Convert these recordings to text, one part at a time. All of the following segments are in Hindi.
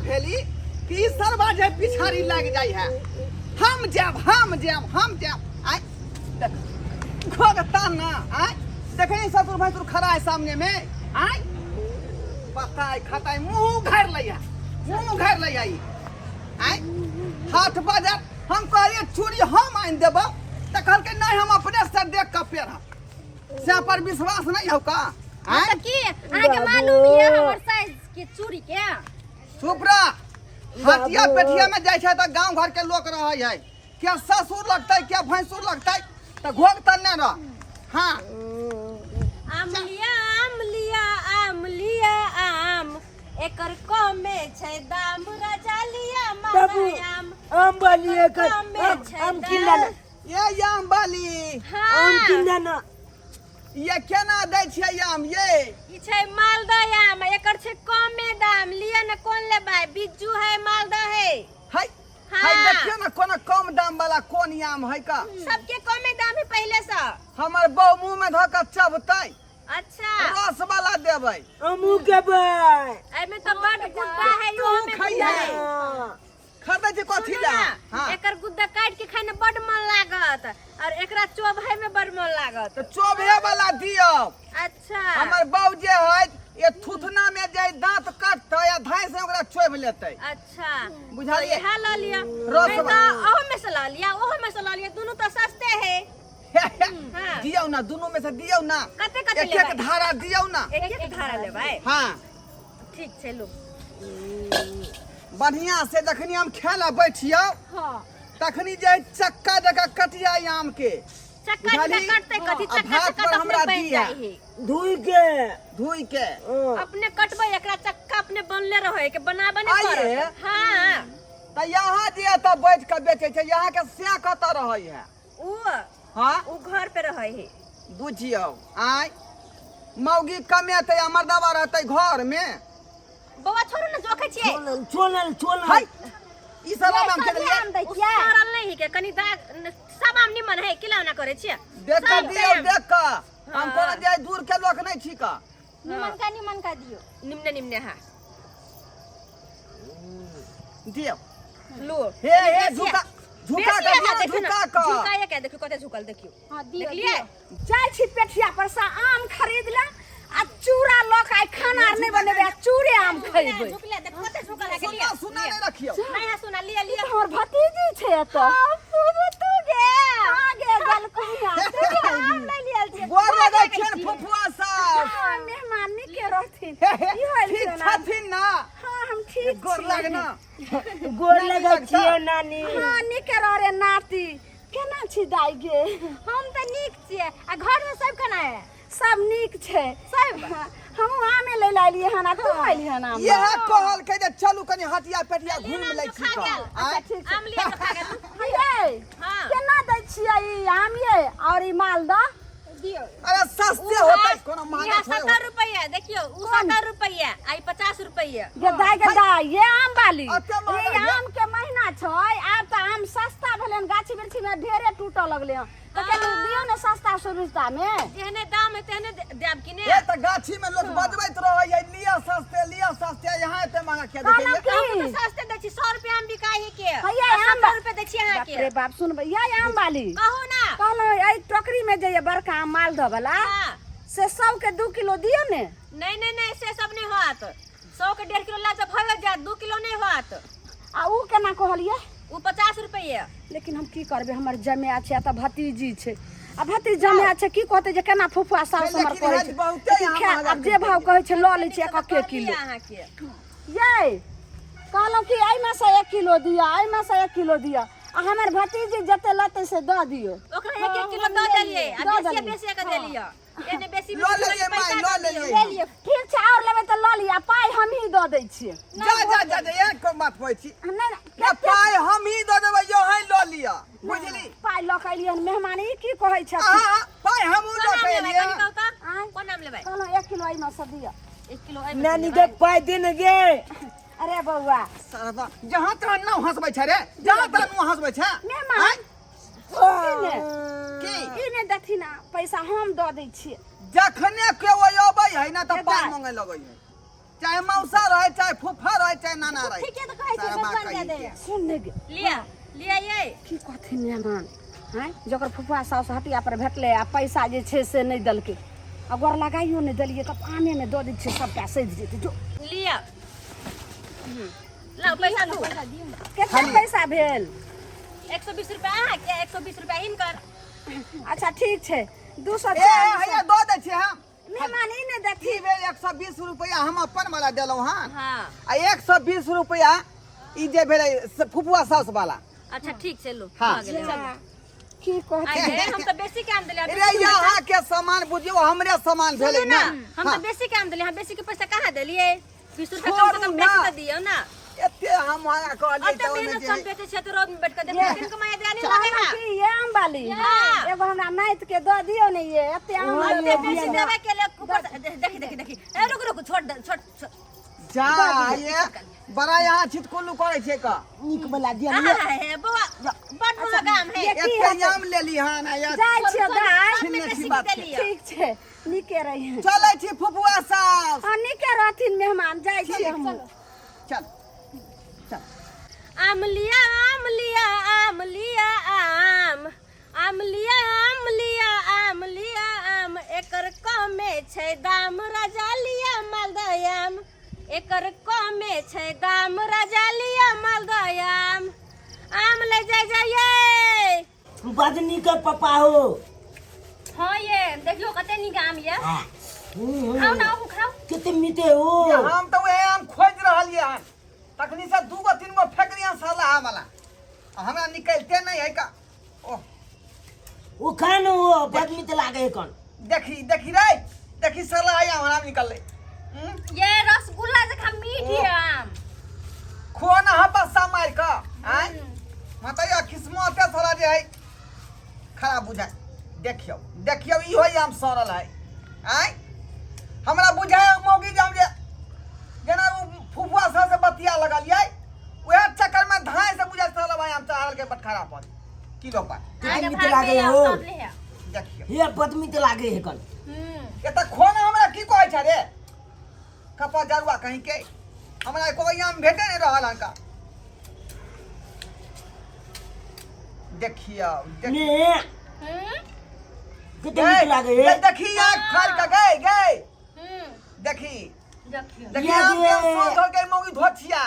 भेली कि सरवा जे पिछाड़ी लग जाय है। हम जाब आय घोगता ना आय देखे ससुर भसुर खड़ा है सामने में आय बताए खताए मुंह घर लिया आय हाथ बाजार हम कहलिए चूड़ी हम आन देब तो कहलके नहीं हम अपने से देख के पेरब से पर विश्वास नहीं हो का आय की आगे मालूम है हमर साइज के चूड़ी के सुप्रा हटिया पेटिया में जाय छै त गांव घर के लोग रहै है क्या ससुर लगतै क्या भैंसुर लगतै त घोग त न रह हां आम लिया एकर कमे छै दाम राजा लिया माम आम वाली एकर आम किनला ये आम वाली आम किनला ना ये केना दै छै आम ये ई छै मालदह आम एकर छै कमे दाम लिया न कोन लेबै बिज्जू है मालदह है हाय हाय देखियो ना कोना कम दाम वाला कोन आम है का सबके कमे दाम है पहले से हमर बहु मुंह में धक चबतै अच्छा रस वाला देबै हमू केबै एमे तो बड़ गुद्दा है यो में खइया खरदै छै कथि ला हां एकर गुद्दा काट के खाए में बड़ मन लागत और एकरा चोभै में बड़ मन लागत तो चोभे वाला दियो अच्छा हमर बाऊ जे है ये थुथना में जे दांत काटतै या धाय से ओकरा चोभ लेतै अच्छा बुझाइए हां ला लिया रस तो ओहो में से ला लिया ओहो में से ला लिया दोनों तो सस्ते है हां दियो ना दोनों में से दियो ना कते एक एक धारा दियो ना एक धारा लेबै हां ठीक छै लो बढ़िया से जखनी हम खेला बैठियो हां तखनी जे चक्का जगह कटिया आम के चक्का में कटते कथि चक्का से कट हमरा बन जाय है धुई के अपने कटबै एकरा चक्का अपने बनले रहे के बनाबे नै करे हां त यहां जे त बैठ के बेचे छै यहां के से कत रहै है उ हां उ घर पे रहे है बुझियो आय मौगी कमेतै आ मर्दवा रहतै घर में बौआ छोड़ू न जोखे छियै छोलल हाय ई सब आम के लिए आम दै छियै सरल नहीं है के कनी सब आम निमन है किला ना करे छियै देख के दियो देख के हम कोन जाय दूर के लोग नहीं छी का निमन का दियो निम्ने हां दियो लो हे झुका झुका ये क्या देखियो कते झुकल देखियो हां दियो देखलिए जाय छी पेठिया पर से आम खरीद ले आ चूड़ा लोक आइ खाना नहीं बनेबे चूड़े आम खइबे झुकले देख कते झुकल है सुना सुना नहीं रखियो नहीं है सुना लिया हमर भतीजी छै एत तू गे आगे गल कुइया आम ले लिया छियै गोर लगै छन फुफुआ साहब मेहमान नहीं के रहथिन ठीक छथिन ना हां हम ठीक गोर लगना गोर लगै छियै नानी हां निके रे नाती केना छी दाई गे हम त नीक छियै आ घर में सब केना है सब नीक छै सब हम आमे ले लालिए हना तू आइली हना यह कहल के जे चलू कनी हटिया पेटिया घूम लै छी का अच्छा ठीक आम लिया तो खा गेल ये हां केना दै छियै ई आम ये और ई मालदह दियो अरे सस्ते होतै कोनो महंगा ये 70 रुपया देखियो उ 70 रुपया आई 50 रुपया दाई ये आम वाली अच्छा, महंगा ये है। आम के महीना छै आब त आम सस्ता भेलन गाछी बिरछी में ढेरे टूटऽ लगले हन त केना दियो ने सस्ता सुविस्ता में जेहने दाम है तेहने देब कि ने ये त गाछी में लोग बजबैत रहै है लिया सस्ते यहाँ एते महंगा के कहलौं देखे कि हम तो सस्ते दै छी 100 रुपया आम बिकाई है के हैया आम 70 रुपया दै छी अहाँ बाप के रे बाप सुनबै ये आम वाली कहू ना कहलौं एई टोकरी में जे ये बड़का आम मालदह वाला हां से 100 के 2 किलो दियो ने नहीं से सब नहीं होत 100 के 1.5 किलो ला जब भइल जा 2 किलो नहीं होत आ ऊ केना कहलिए उ 50 रुपया लेकिन हम की करबे हमर जमे छै त भतीजी छै आ भतीजी जमे छै की कहते जे केना फुफुआ सास हमर कहै छै बहुते अब जे भाव कहै छै ल लै छै 1 किलो अहाँ के ये कहलौं कि एहि में से 1 किलो दिया एहि में से 1 किलो दिया आ हमर भतीजी जते लते से द दियो ओकरा 1 किलो दऽ देलिए आ बेसी के देलिए एने बेसी लो ले माई लो ले ले लिए ठीक छै और लेबै त ल लिया पाई हम ही द दै छियै जा एक को बात कहै छी नहीं के पाई हम ही द देबै यो है लो लिया बुझली पाई ल के लिए मेहमान ई की कहै छै हां पाई हम उ द के लिए कोन नाम लेबै कहलौं 1 किलो एहि में से दिया 1 किलो नानी के पाई देने गे अरे बौआ सारा जहां तहां न हंसबै छै रे जहां तहां न हंसबै छै मेहमान की ई ने दथिन पैसा हम द दै छियै जखने के ओ अबै है ना त पाई मांगे लगै है चाहे मौसा रहे, चाहे फूफा रहे, चाहे नाना रहे। ठीक है तो कहै छै सारा बचपन कही दे दे के। सुन ने गे लिया लिया ये की कहथिन मेहमान हैं जकर फुफा साउस हटिया पर भेटले आ पैसा जे छै से नहीं दलके आ गोर लगाइयो नहीं देलिए तब आने में दऽ दै छै सबटा सैध जेतै जो लिया ला पैसा दो केतना पैसा भेल 120 रुपया अहाँ के 120 रुपया हिनकर अच्छा ठीक छै 200 ए हैया दऽ दै छी हम। मेहमान ई ने देखी की भेल 120 रुपया हम अपन वाला देलहुँ हन हाँ आ 120 रुपया ई जे भेलै फुफुआ साउस वाला। अच्छा ठीक छै लो हाँ। आ गेलै चल की कहथिन अरे हम तो बेसी काम देले रे यहाँ के सामान बुझियो हमरे सामान भेलै सुनू ना ना। हम तो बेसी काम देले हम बेसी के पैसा कहाँ देलिए 20 रुपया कम से कम छोड़ू बेसी ना। तो दियो ना एते हम वहाँ कहलिए अब तो मेहनत से हम बेचे छै तो रोड में बैठ के देखो दिन कमाए दे नहीं लगेगा की ये आम वाली हाँ। एगो हमरा नाइत के दऽ दियो ने ये एते आम वाली अरे बेसी देवे के लिए ऊपर से देखी देखी देखी ए रुक रुक छोड़ दे छोड़ जा ये बड़ा यहाँ छिटकुल्लू करे छे का नीक वाला दिया है बुआ बड़ बुआ काम है एते आम लेली हन आ या जाइ छियै दाइ हमने छिन्ने बेसी छी बात के छै। देलिए ठीक छै नीके रही चलै छी फुफुआ साउस। हाँ नीके रहथिन मेहमान जाइ छियै हम चल चल आम लिया आम लिया आम लिया आम आम लिया आम लिया आम लिया आम एकर कमे छै दाम राजा लिया मालदह आम एकर कमे छै दाम राजा लिया मालदह आम ले जाइए बड़ नीक पप्पा हो हाँ ये देखियो कते नीक आम ये खाओ ना खाओ कितने मीठे हो हम तो वही आम खोज रहलिए हन तखनी से 2-3 गो फेकलियां साला वाला हमरा निकलते नहीं है का। ओह वो खान हो बड़ मीठ लागे कौन देखी देखी रे देखी साला आया हमरा निकल ले ये रसगुल्ला जका मीठ है आम खोना हपसा मार का आय मतया किस्मत थोड़ा जे है खराब बुझाय। देखियो देखियो ई होय आम सड़ल है आय हमरा बुझाय मौगी जाम जे जेना फुफुआ से बतिया लगलिए वह चक्कर में धाय से बुझा साला भाई हम चाहल के बटखरा पर किलो पर कितने आगे मीठ भाग लागे गया हो सब ले है देखियो ये बड़ मीठ लागे है कौन ये त खोना हमरा की कहै छ रे कपा जरुआ कहीं के हमरा कोई आम भेटे नहीं रहल हन का। देखियो ने कितने मीठ लागे ये देखी आँख फाड़ के गए गए देखी देखियो देखी ये आम के जे- सोच हो गई मौगी धोछिया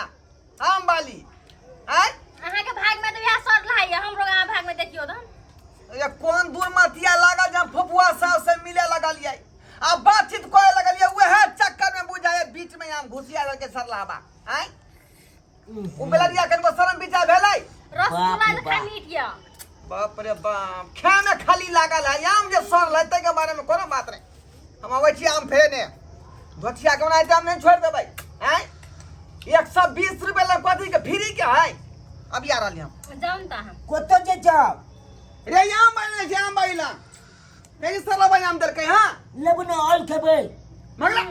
आम वाली आय अहाँ के भाग में तो यह सर लाई है हमरो गांव भाग में देखियो तो ये कौन दूर मतिया लागल जब फुफुआ साहब से मिले लगलिए आ बातचीत करे लगलिए वह चक्कर में बुझाए बीच में आम घुसिया के सरलाबा आय उ बेलरिया कन शरम बिचा भेलै रसगुल्ला बाप रे जका बाप। मीठ है बाप रे बाप खाए में खाली लागल है आम जे सर लेते के बारे में कोनो बात नहीं हम आवे छी आम फेने धोतिया के बनाए आम नहीं छोड़ देबै हैं 120 रुपए लग कथी के फ्री के है अब आ रहली हम जानता हम कोतो जे जाओ रे आम बने छै आम बाइला नहीं सरला भाई आम दर के हां लेबन ऑल खेबे मगला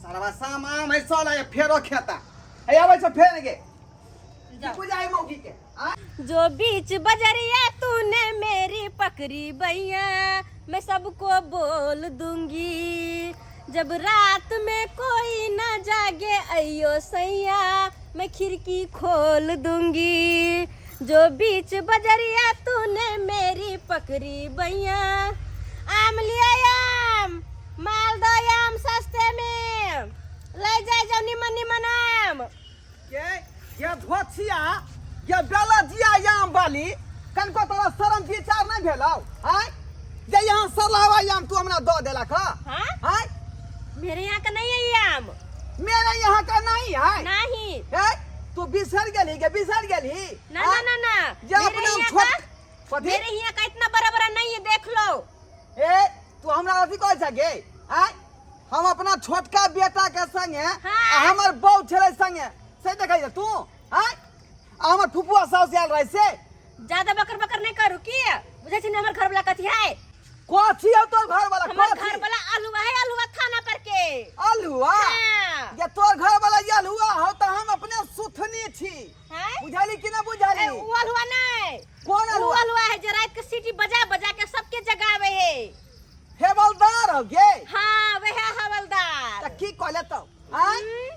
सरवा साम आम है साला ये फेरो खेता है आवे से फेर गे जाओ। बुझाई मौगी के आ जो बीच बजरिया तूने मेरी पकड़ी भैया मैं सबको बोल दूंगी जब रात में कोई ना जागे अयो सैया मैं खिड़की खोल दूंगी जो बीच बजरिया तूने मेरी पकड़ी भैया आम लिया आम मालदह आम सस्ते में ले जाए जाओ निमन निमन आम ये धोछिया ये बेलजिया याम वाली कनको तोरा शरम विचार नहीं भेलौ हैं जे यहाँ सरलावा याम तू हमरा दो देला का हाँ हैं मेरे यहाँ का नहीं है ये आम मेरे यहाँ का नहीं है नहीं हैं तू बिसर गेली के बिसर गेली ना ना ना ना जे मेरे अपना यहाँ छोट का कथी मेरे यहाँ का इतना बड़ा बड़ा नहीं है देख लो ए तू हमरा अथी कह सके हैं हम अपना छोटका बेटा के संगे हाँ। आ हमर बहू छले संगे से देखै तू हैं आ हमर फुफुआ सास आयल रहे से ज्यादा बकर बकर नहीं करू की बुझे छी हमर घर वाला कथी है कथी है तोर घर वाला हमर कथी? घर वाला आलूआ थाना पर के अलुआ हाँ। ये तोर घर वाला ये अलुआ हो तो हम अपने सुथनी छी हैं? बुझाली कि ना बुझाली ए, वो आलूआ नहीं कौन वो अलुआ आलूआ है जो रात के सीटी बजा बजा के सबके जगावे है हेवलदार हो गे हाँ वह है हवलदार त की कहले तो हैं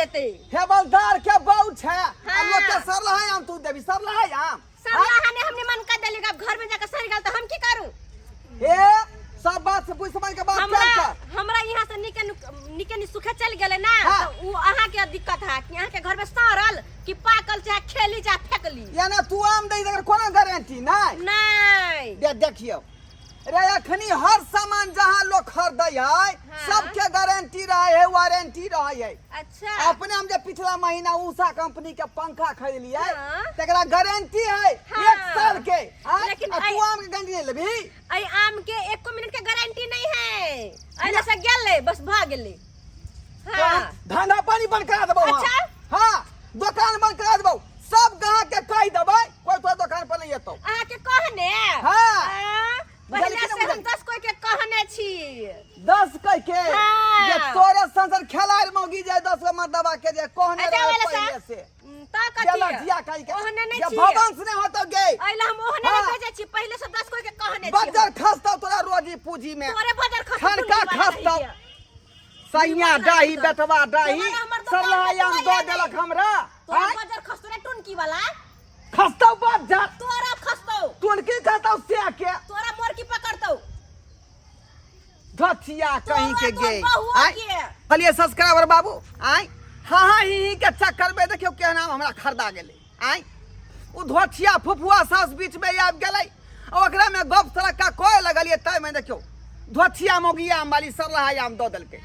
देते। हेवलदार के बहू छे हाँ। अब लोग के सरला है आम तू देवी सरला है आम सब लहाने हमने मन कर देली अब घर में जाकर सर गल तो हम की करूं? हे सब बात से पूछ समझ के बात कर हमरा यहाँ से निके नि सुखे चल गेले ना हाँ। तो उ अहाँ के दिक्कत है कि अहाँ के घर में सड़ल कि पाकल चाहे खेली चाहे फेकली। या ना तू आम दे देकर कोनो गारंटी नहीं नहीं देखियो रे अखनी हर सामान जहाँ लोग खरीदे है सबके गारंटी रहे है वारंटी रहे है। अच्छा अपने हम जे पिछला महीना उषा कंपनी के पंखा खरीद लिया हाँ। तेकरा गारंटी है हाँ। 1 साल के लेकिन तू आम के गारंटी नहीं लेबी आई आम के 1 मिनट के गारंटी नहीं है ऐले से गेले बस भाग गेले। हां धंधा पानी बंद करा देबो अच्छा हां दुकान बंद करा देबो सब ग्राहक के कह देबै कोई तो दुकान पर नहीं एतो अहाँ के कहने हाँ। पहले बुझल से हम 10 कोई के कहने छी 10 कह के हाँ। ये तोरे संसद खेलाड़ मौगी जाए 10 गो मर्दवा के जे कहने अच्छा रहे वाला पहले सा से ता चला कथी जिया कह के ओहने नहीं ये छी भवन से नहीं होतो गे आइला हम ओहने हाँ। नहीं भेजे छी पहले से 10 कोई के कहने छी बजर खसतो तोरा रोजी पूंजी में तोरे बजर खसतो खनका खसतो सैया डाही बेटवा डाही सरलायाम दो देलक हमरा तोरा बजर खसतो रे टुनकी वाला खसतो बात जा तोरा खसतो टुनकी खसतो से के तोरा मोर की पकड़तो धथिया कहीं के गे बहुआ के चलिए सब्सक्राइबर बाबू आई हाँ ही के चक्कर में देखियो क्या नाम हमरा खरीदा गेले आई उ धोथिया फुफुआ सास बीच में आबि गेलै ओकरा में गप सड़का कोय लगलिए तै में देखियो धोथिया मोगिया आम वाली सरला आम दो देलके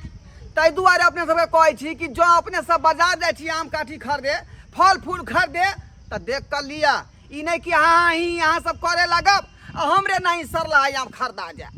तै दुआरे अपने सबके कहै छी कि जो अपने सब बाजार जाइ छी आम काठी खरीदे फल फूल खरीदे त देख कर लिया ई नहीं कि हाँ ही यहाँ सब करे लगब हमरे नहीं सरला आम खरीदा जाए।